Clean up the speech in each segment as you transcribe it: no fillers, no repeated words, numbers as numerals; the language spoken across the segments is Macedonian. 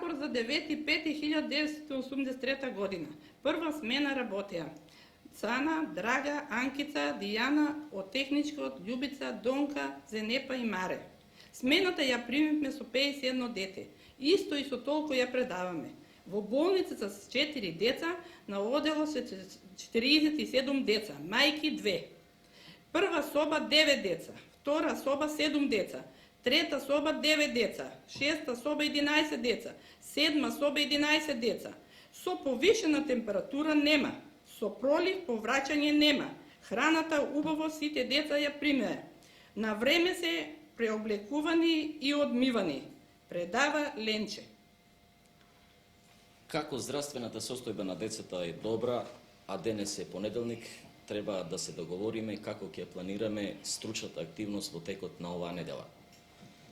Запор за 9.5.1983 година. Прва смена работеа Цана, Драга, Анкица, Дијана, од техничкот, Љубица, Донка, Зенепа и Маре. Смената ја примивме со 51 дете. Исто и со толку ја предаваме. Во болницата с 4 деца, на одело се 47 деца, мајки 2. Прва соба 9 деца, втора соба 7 деца, трета соба 9 деца, шеста соба 11 деца, седма соба 11 деца. Со повишена температура нема, со пролив повраќање нема. Храната убаво сите деца ја примеа. На време се преоблекувани и одмивани. Предава Ленче. Како здравствената состојба на децата е добра, а денес е понеделник, треба да се договориме како ќе планираме стручната активност во текот на оваа недела.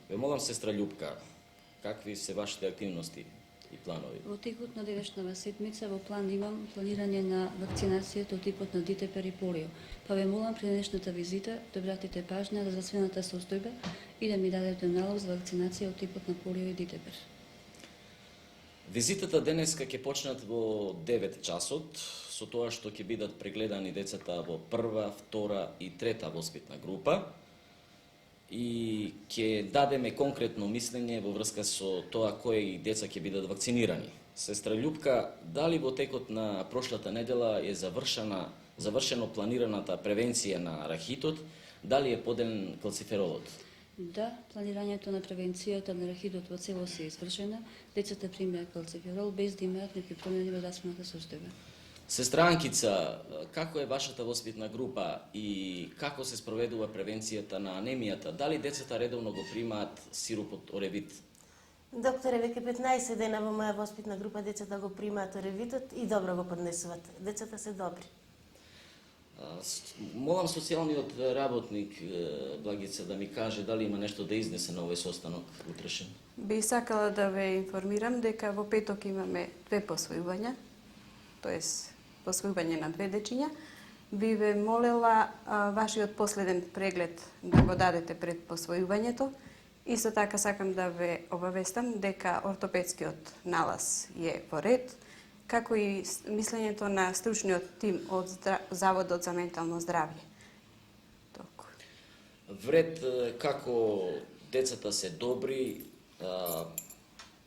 Ве молам, сестра Љупка, какви се вашите активности и планови? Во текот на денешната седмица во план имам планирање на вакцинацијата од типот на дитепер и полио. Па ве молам при денешната визита да обратите пажња на здравствената состојба и да ми дадете налог за вакцинација од типот на полио и дитепер. Визитата денеска ќе почнат во 9 часот, со тоа што ќе бидат прегледани децата во прва, втора и трета воспитна група и ќе дадеме конкретно мислење во врска со тоа кои деца ќе бидат вакцинирани. Сестра Љупка, дали во текот на прошлата недела е завршено планираната превенција на рахитот, дали е поделен калциферолот? Да, планирањето на превенцијата на рахитот во целост е извршена. Децата примеа калциферол без да имаат некои промени во здравствената состојба. Сестра Анкица, како е вашата воспитна група и како се спроведува превенцијата на анемијата? Дали децата редовно го примаат сиропот оревит? Докторе, веќе 15 дена во моја воспитна група децата го примаат оревитот и добро го поднесуваат. Децата се добри. Молам социјалниот работник Благица да ми каже дали има нешто да изнесе на овој состанок утрешен. Би сакала да ве информирам дека во петок имаме 2 посвојувања, тоест посвојување на 2 дечиња. Би ве молела вашиот последен преглед да го дадете пред посвојувањето. Исто така сакам да ве обавестам дека ортопедскиот налаз е во ред, како и мислењето на стручниот тим од Заводот за ментално здравје. Толку. Вред, како децата се добри,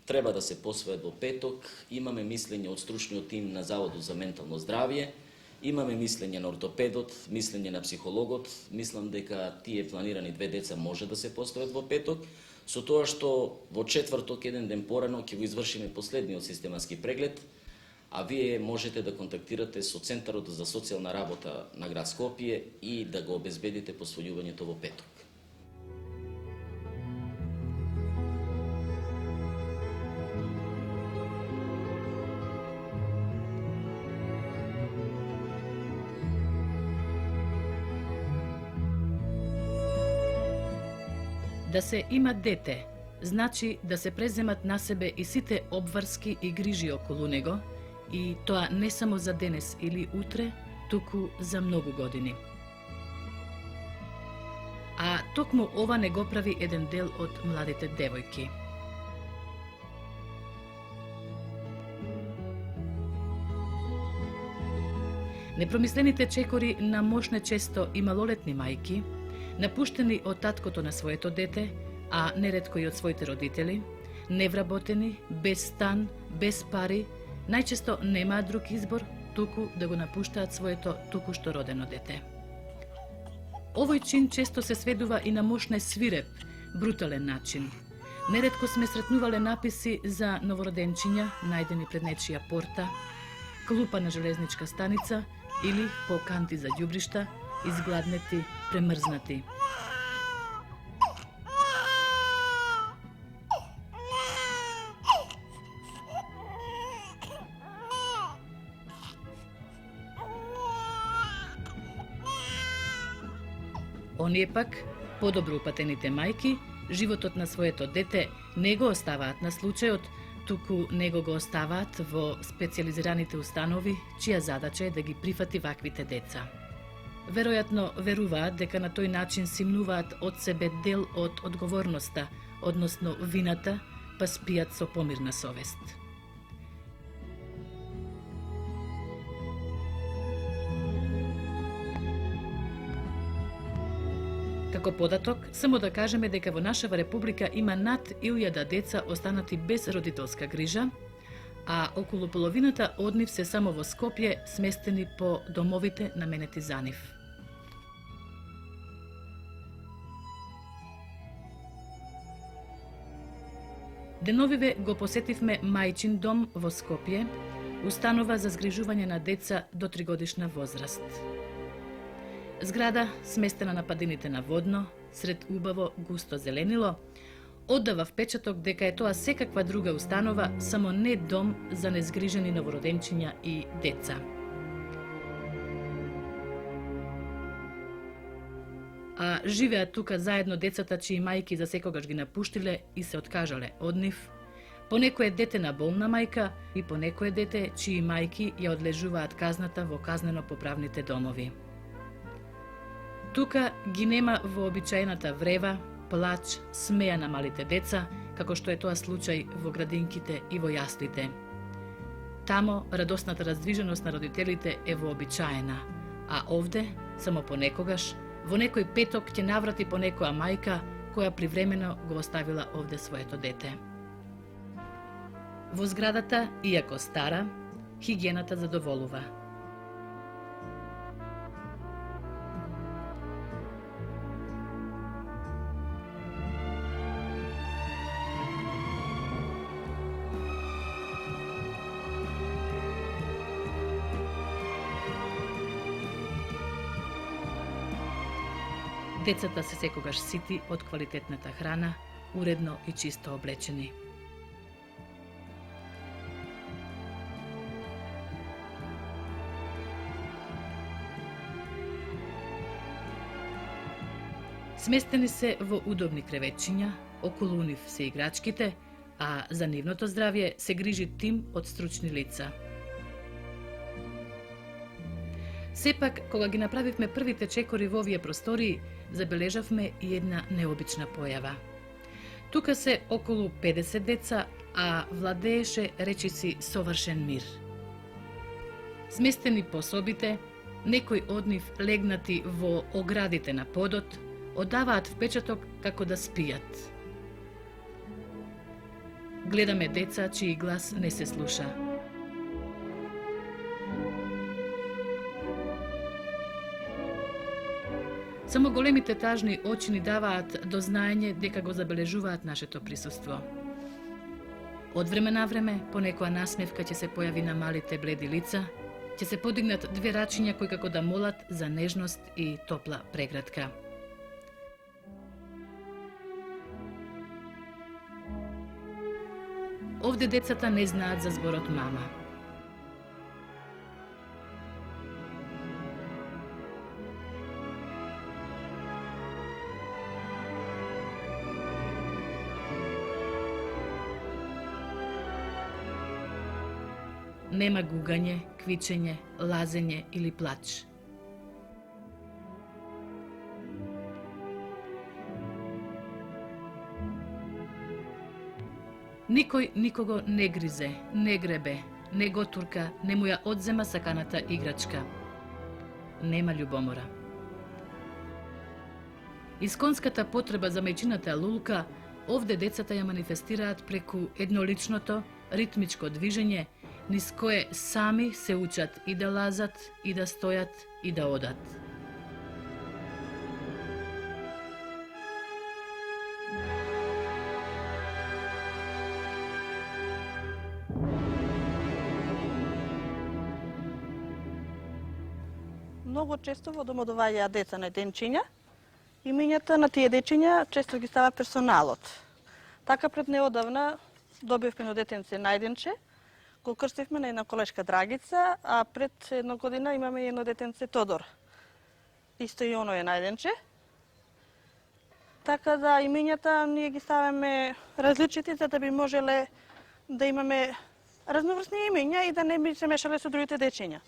треба да се посвојат во петок. Имаме мислење од стручниот тим на Заводот за ментално здравје, имаме мислење на ортопедот, мислење на психологот. Мислам дека тие планирани 2 деца може да се посвојат во петок, со тоа што во четврток, еден ден порано, ќе го извршиме последниот систематски преглед, а вие можете да контактирате со Центарот за социјална работа на град Скопје и да го обезбедите посвојувањето во петок. Да се има дете, значи да се преземат на себе и сите обврски и грижи околу него, и тоа не само за денес или утре, туку за многу години. А токму ова не го прави еден дел од младите девојки. Непромислените чекори на мошне често и малолетни мајки, напуштени од таткото на своето дете, а неретко и од своите родители, невработени, без стан, без пари, најчесто немаат друг избор, туку да го напуштаат своето току-што родено дете. Овој чин често се сведува и на мошне свиреп, брутален начин. Неретко сме сретнувале написи за новороденчиња, најдени пред нечија порта, клупа на железничка станица или по канти за ѓубришта, изгладнети, премрзнати. Оние пак, подобро упатените мајки, животот на своето дете не го оставаат на случајот, туку него го оставаат во специализираните установи, чија задача е да ги прифати ваквите деца. Веројатно веруваат дека на тој начин симнуваат од себе дел од одговорноста, односно вината, па спијат со помирна совест. Како податок, само да кажеме дека во нашава република има над 1000 деца останати без родителска грижа, а околу половината од нив се само во Скопје, сместени по домовите наменети за нив. Деновиве го посетивме Мајчин дом во Скопје, установа за згрижување на деца до 3-годишна возраст. Зграда, сместена на падините на Водно, сред убаво густо зеленило, оддава впечаток дека е тоа секаква друга установа, само не дом за незгрижени новороденчиња и деца. А живеат тука заедно децата чии мајки за секогаш ги напуштиле и се откажале од нив, понекое дете на болна мајка и понекое дете чии мајки ја одлежуваат казната во казнено-поправните домови. Тука ги нема вообичаената врева, плач, смеја на малите деца, како што е тоа случај во градинките и во јаслите. Тамо радосната раздвиженост на родителите е вообичаена, а овде, само понекогаш, во некој петок ќе наврати по некоја мајка која привремено го оставила овде своето дете. Во зградата, иако стара, хигиената задоволува. Децата се секогаш сити од квалитетната храна, уредно и чисто облечени. Сместени се во удобни креветчиња, околу нив се играчките, а за нивното здравје се грижи тим од стручни лица. Сепак, кога ги направивме првите чекори во овие простории, забележавме и една необична појава. Тука се околу 50 деца, а владееше речиси совршен мир. Сместени по собите, некои од нив легнати во оградите на подот, оддаваат впечаток како да спијат. Гледаме деца чии глас не се слуша. Само големите тажни очи ни даваат до знаење дека го забележуваат нашето присуство. Од време на време, по некоја насмевка ќе се појави на малите бледи лица, ќе се подигнат две рачиња кои како да молат за нежност и топла прегратка. Овде децата не знаат за зборот мама. Нема гугање, квичење, лазење или плач. Никој никого не гризе, не гребе, не го турка, не му ја одзема саканата играчка. Нема љубомора. Исконската потреба за мајчината лулка, овде децата ја манифестираат преку едноличното, ритмичко движење, низ кое сами се учат и да лазат, и да стојат, и да одат. Многу често во домот доаѓаат деца на денчиња, имињата на тие дечиња често ги става персоналот. Така пред неодавна добивме едно детенце најденче, го крстивме на една колешка Драгица, а пред една година имаме едно детенце Тодор. Исто и оно е најденче. Така да имињата ние ги ставаме различити за да би можеле да имаме разноврсни имиња и да не би се мешале со другите дечиња.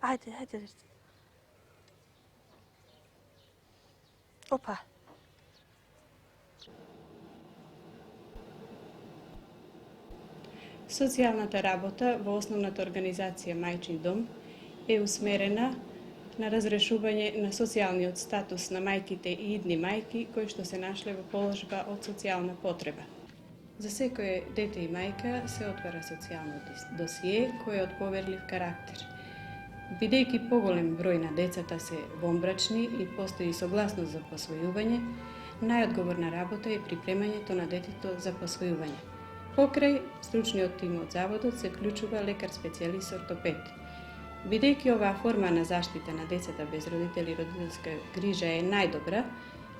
Ајде. Опа. Социјалната работа во основната организација Мајчин дом е усмерена на разрешување на социјалниот статус на мајките и идни мајки кои што се нашле во положба од социјална потреба. За секое дете и мајка се отвара социјално досие кој е од поверлив карактер. Бидејќи поголем број на децата се вонбрачни и постои согласност за посвојување, најодговорна работа е припремањето на детето за посвојување. Покрај стручниот тим од заводот се вклучува лекар-специјалист ортопед. Бидејќи оваа форма на заштита на децата без родители и родителска грижа е најдобра,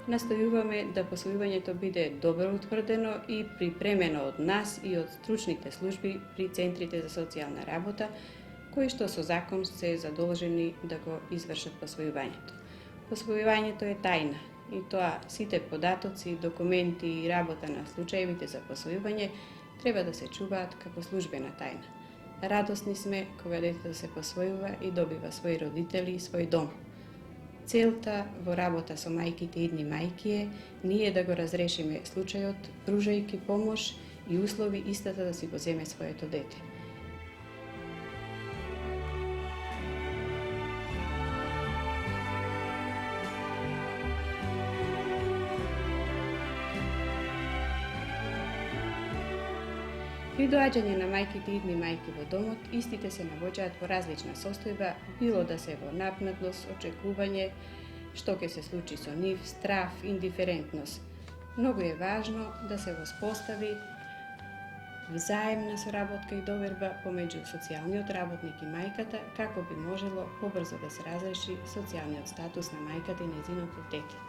настојуваме да посвојувањето биде добро утврдено и припремено од нас и од стручните служби при центрите за социјална работа, кои што со закон се задолжени да го извршат посвојувањето. Посвојувањето е тајна и тоа сите податоци, документи и работа на случаевите за посвојување треба да се чуваат како службена тајна. Радосни сме кога детето се посвојува и добива своји родители и свој дом. Целта во работа со мајките и идни мајки е ние да го разрешиме случајот, пружајќи помош и услови истата да си го земе своето дете. При доаѓање на мајките и идни мајки во домот, истите се навоѓаат во различна состојба, било да се во напнатост, очекување, што ќе се случи со нив, страф, индиферентност. Многу е важно да се воспостави взаемна соработка и доверба помеѓу социјалниот работник и мајката, како би можело побрзо да се разреши социјалниот статус на мајката и нејзиното дете.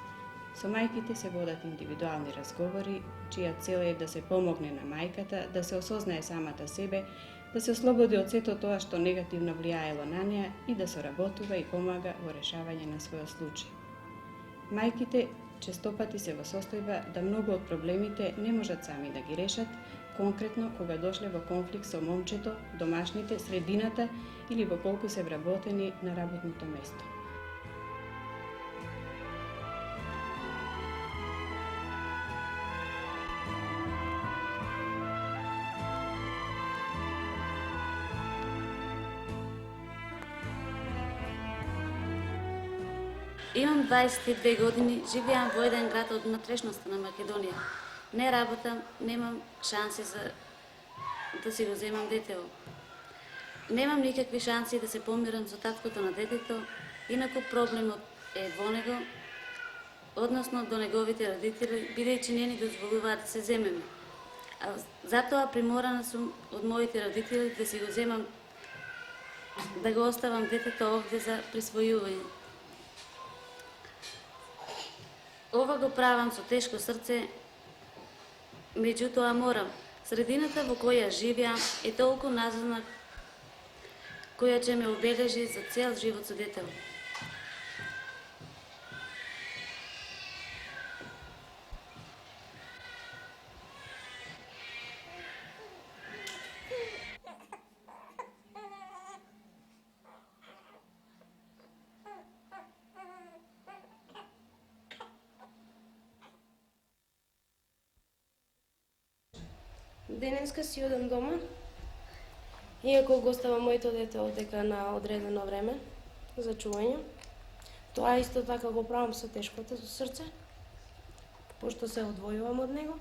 Со мајките се водат индивидуални разговори, чија цел е да се помогне на мајката, да се осознае самата себе, да се ослободи од сето тоа што негативно влијаело на неа и да соработува и помага во решавање на својот случај. Мајките честопати се во состојба да многу од проблемите не можат сами да ги решат, конкретно кога дошле во конфликт со момчето, домашните, средината или во колку се вработени на работното место. Имам 22 години, живеам во еден град од внатрешноста на Македонија. Не работам, немам шанси за да си го земам детево. Немам никакви шанси да се помирам со таткото на детето, инаку проблемот е во него, односно до неговите родители, бидејќи не ни дозволуваат да се земеме. А затоа приморана сум од моите родители да си го земам, да го оставам детето овде за присвојување. Ова го правам со тешко срце, меѓутоа морам. Средината во која живеам е толку назадна, која ќе ме обележи за цел живот со детево. Денеска си одам дома, иако го оставам моето дете одека на одредено време за чување. Тоа исто така го правам со тешкото со срце, пошто се одвојувам од него.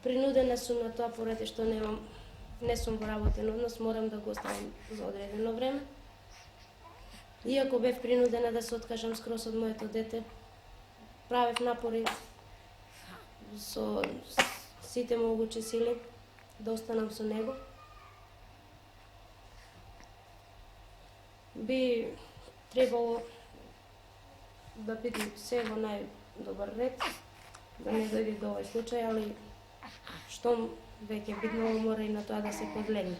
Принудена сум на тоа поради што не сум во работен однос, морам да го оставам за одредено време. Иако бев принудена да се откажам скрос од моето дете, правев напори со сите могучи сили да останам со него. Би требало да бидам се во најдобар ред, да не дојде до овој случај, али штом веќе биднало мора и на тоа да се подлегне.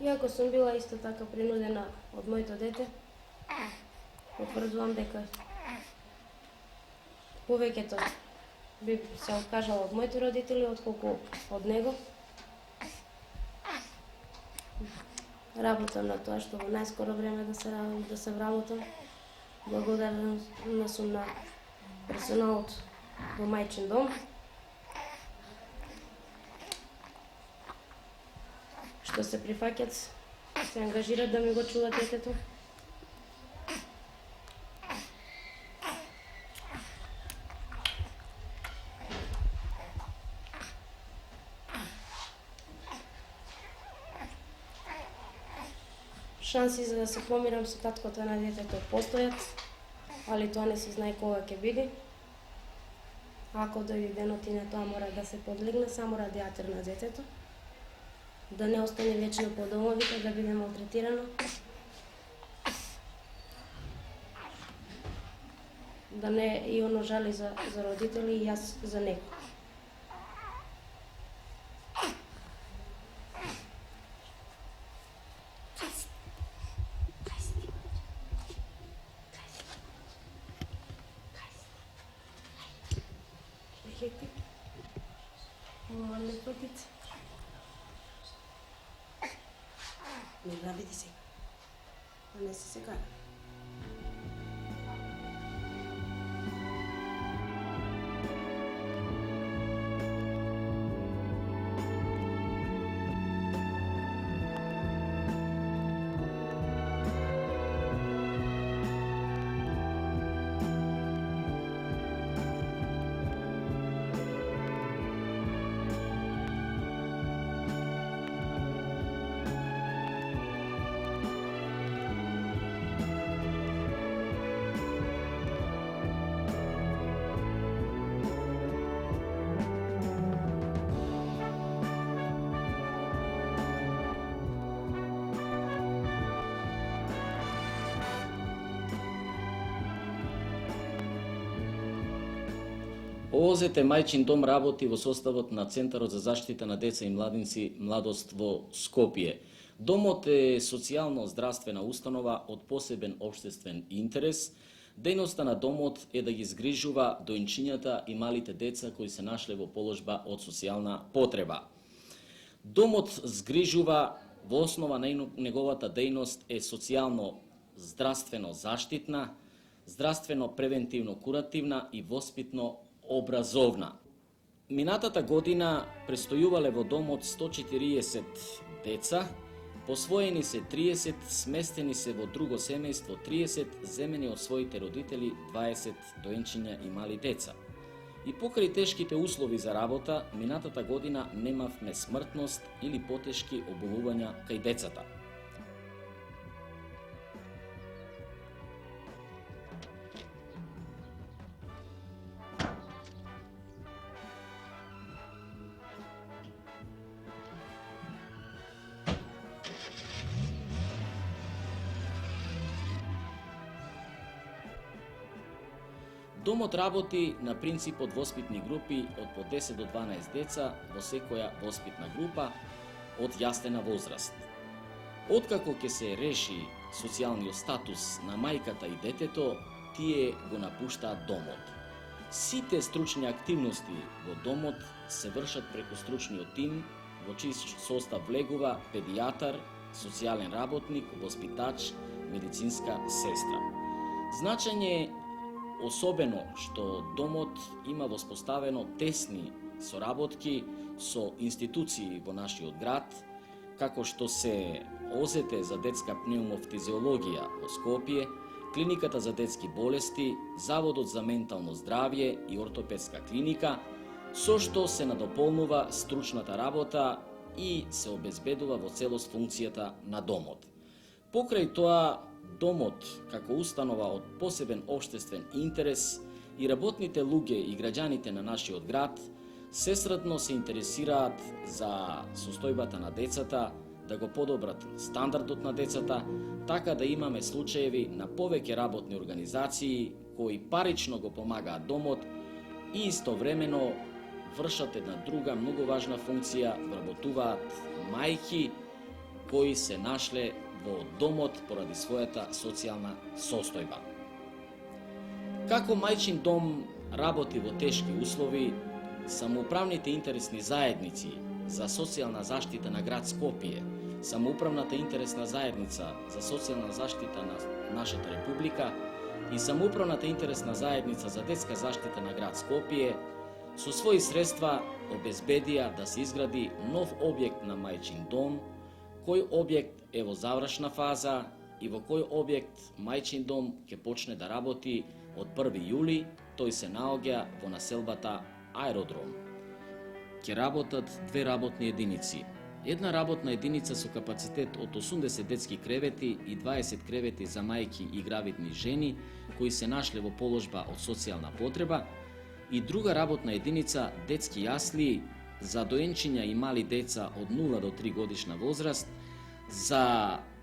Иако сум била исто така принудена од моето дете, потврдувам дека повеќето би се откажала од моите родители, отколку од него. Работам на тоа што во најскоро време да се вработам. Благодарна сум на персоналот во Мајчин дом. Што се прифаќат, се ангажират да ми го чуват детето. Шанси за да се помирам со таткото на детето постојат, али тоа не се знае кога ќе биде. Ако дојде денот и на тоа мора да се подлегне само ради атер на детето, да не остане вечно по домовите, да биде малтретирано, да не и оно жали за родители и јас за него. Не пътите. Не грабите се. А не се сега. ООЗ Мајчин дом работи во составот на Центарот за заштита на деца и младинци Младост во Скопје. Домот е социјално-здравствена установа од посебен општествен интерес. Дејноста на домот е да ги згрижува дојнчињата и малите деца кои се нашле во положба од социјална потреба. Домот згрижува, во основа на неговата дејност е социјално-здравствено заштитна, здравствено-превентивно-куративна и воспитно-образовна. Минатата година престојувале во домот 140 деца, посвоени се 30, сместени се во друго семејство 30, земени од своите родители 20 доенчиња и мали деца. И покрај тешките услови за работа, минатата година немавме смртност или потешки оболувања кај децата. Домот работи на принципот воспитни групи од по 10 до 12 деца во секоја воспитна група од јаслена возраст. Откако ќе се реши социјалниот статус на мајката и детето, тие го напуштаат домот. Сите стручни активности во домот се вршат преку стручниот тим, во чиј состав влегува педијатар, социјален работник, воспитач, медицинска сестра. Значење особено што домот има воспоставено тесни соработки со институции во нашиот град, како што се ОЗТ за детска пнеумофтизиологија во Скопје, Клиниката за детски болести, Заводот за ментално здравје и ортопедска клиника, со што се надополнува стручната работа и се обезбедува во целост функцијата на домот. Покрај тоа, домот, како установа од посебен општествен интерес, и работните луѓе и граѓаните на нашиот град сесредно се интересираат за состојбата на децата, да го подобрат стандардот на децата, така да имаме случаеви на повеќе работни организации кои парично го помагаат домот и истовремено вршат една друга многу важна функција, вработуваат мајки кои се нашле во домот поради својата социјална состојба. Како Мајчин дом работи во тешки услови, самоуправните интересни заедници за социјална заштита на град Скопје Самоуправната интересна заедница за социјална заштита на нашата република и Самоуправната интересна заедница за детска заштита на град Скопје со своји средства обезбедија да се изгради нов објект на мајчин дом, кој објект е во завршна фаза и во кој објект мајчин дом ќе почне да работи од 1 јули. Тој се наоѓа во населбата Аеродром. Ќе работат 2 работни единици. Една работна единица со капацитет од 80 детски кревети и 20 кревети за мајки и гравидни жени кои се нашле во положба од социјална потреба, и друга работна единица детски јасли за доенчиња и мали деца од 0 до 3 годишна возраст.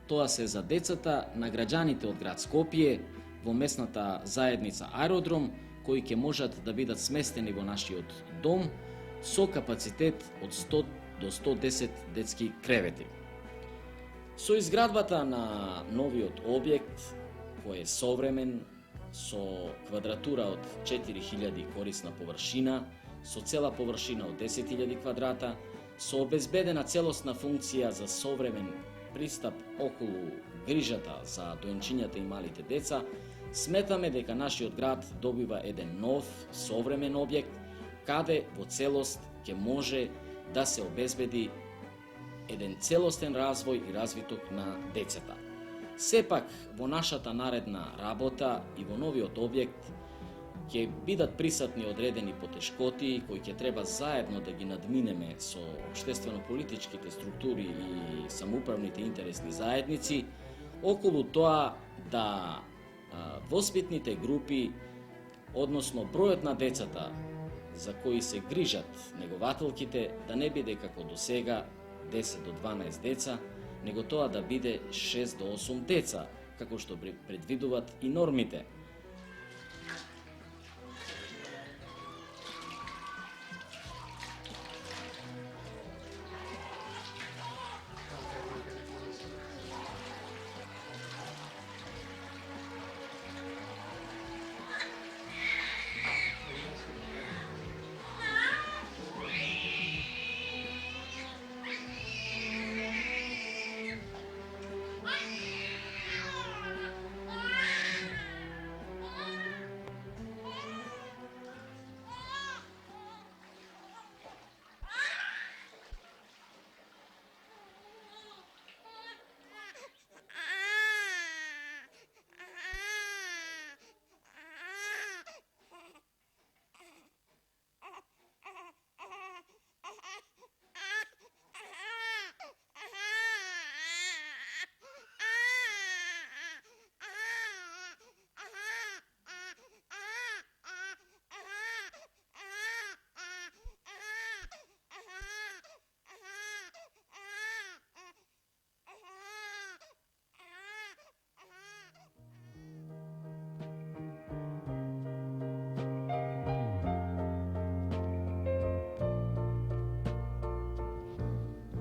Тоа се за децата на граѓаните од град Скопје во местната заедница Аеродром, кои ќе можат да бидат сместени во нашиот дом со капацитет од 100 до 110 детски кревети. Со изградбата на новиот објект, кој е современ, со квадратура од 4000 корисна површина, со цела површина од 10.000 квадрата, со обезбедена целосна функција за современ пристап околу грижата за доенчињата и малите деца, сметаме дека нашиот град добива еден нов, современ објект, каде во целост ќе може да се обезбеди еден целостен развој и развиток на децата. Сепак, во нашата наредна работа и во новиот објект ќе бидат присутни одредени потешкоти кои ќе треба заедно да ги надминеме со општествено-политичките структури и самоуправните интересни заедници, околу тоа да воспитните групи, односно бројот на децата за кои се грижат негователките, да не биде како до сега 10 до 12 деца, него тоа да биде 6 до 8 деца, како што предвидуваат и нормите.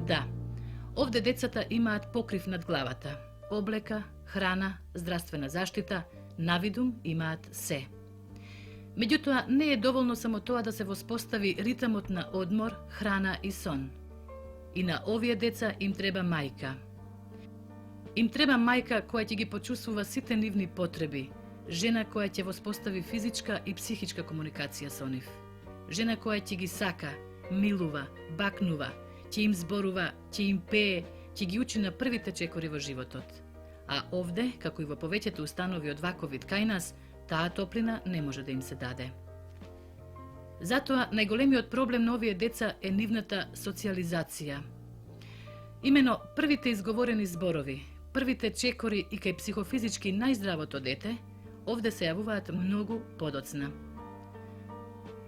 Да, овде децата имаат покрив над главата, облека, храна, здравствена заштита, навидум имаат се. Меѓутоа, не е доволно само тоа да се воспостави ритамот на одмор, храна и сон. И на овие деца им треба мајка. Им треба мајка која ќе ги почувствува сите нивни потреби, жена која ќе воспостави физичка и психичка комуникација со нив. Жена која ќе ги сака, милува, бакнува, ќе им зборува, ќе им пее, ќе ги учи на првите чекори во животот. А овде, како и во повеќето установи од ваков вид кај нас, таа топлина не може да им се даде. Затоа, најголемиот проблем на овие деца е нивната социализација. Имено првите изговорени зборови, првите чекори и кај психофизички најздравото дете, овде се јавуваат многу подоцна.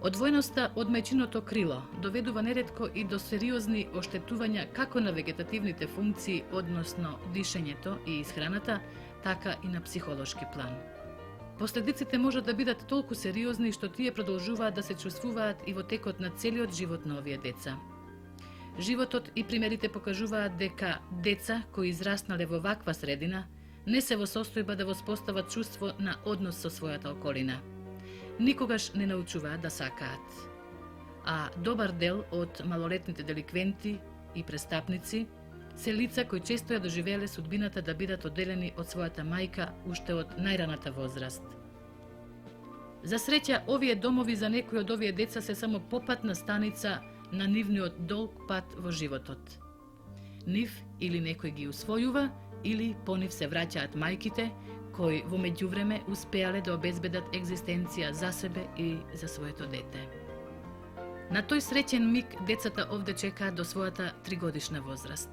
Одвоеноста од мајчиното крило доведува неретко и до сериозни оштетувања како на вегетативните функции, односно дишењето и исхраната, така и на психолошки план. Последиците можат да бидат толку сериозни што тие продолжуваат да се чувствуваат и во текот на целиот живот на овие деца. Животот и примерите покажуваат дека деца кои израснале во ваква средина не се во состојба да воспостават чувство на однос со својата околина. Никогаш не научуваат да сакаат. А добар дел од малолетните деликвенти и престапници се лица кои често ја доживееле судбината да бидат одделени од својата мајка уште од најраната возраст. За среќа, овие домови за некои од овие деца се само попатна станица на нивниот долг пат во животот. Нив или некој ги усвојува, или по нив се враќаат мајките, кои во меѓувреме успеале да обезбедат екзистенција за себе и за своето дете. На тој среќен миг децата овде чекаат до својата 3-годишна возраст.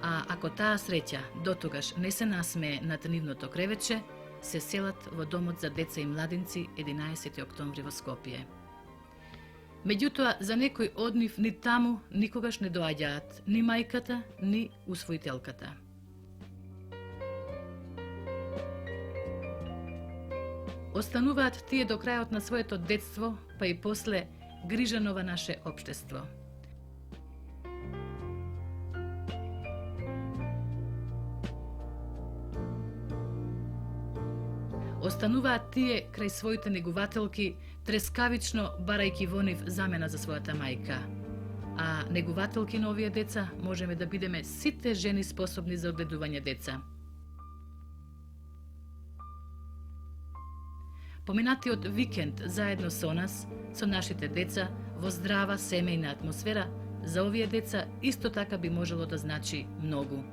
А ако таа среќа дотогаш не се насмее над нивното кревече, се селат во домот за деца и младинци 11. октомври во Скопје. Меѓутоа, за некој од нив ни таму никогаш не доаѓаат ни мајката, ни усвоителката. Остануваат тие до крајот на своето детство, па и после грижаново наше општество. Остануваат тие крај своите негувателки, трескавично барајки во нив замена за својата мајка. А негувателки на овие деца можеме да бидеме сите жени способни за одгледување деца. Поминатиот викенд заедно со нас, со нашите деца, во здрава семејна атмосфера, за овие деца исто така би можело да значи многу.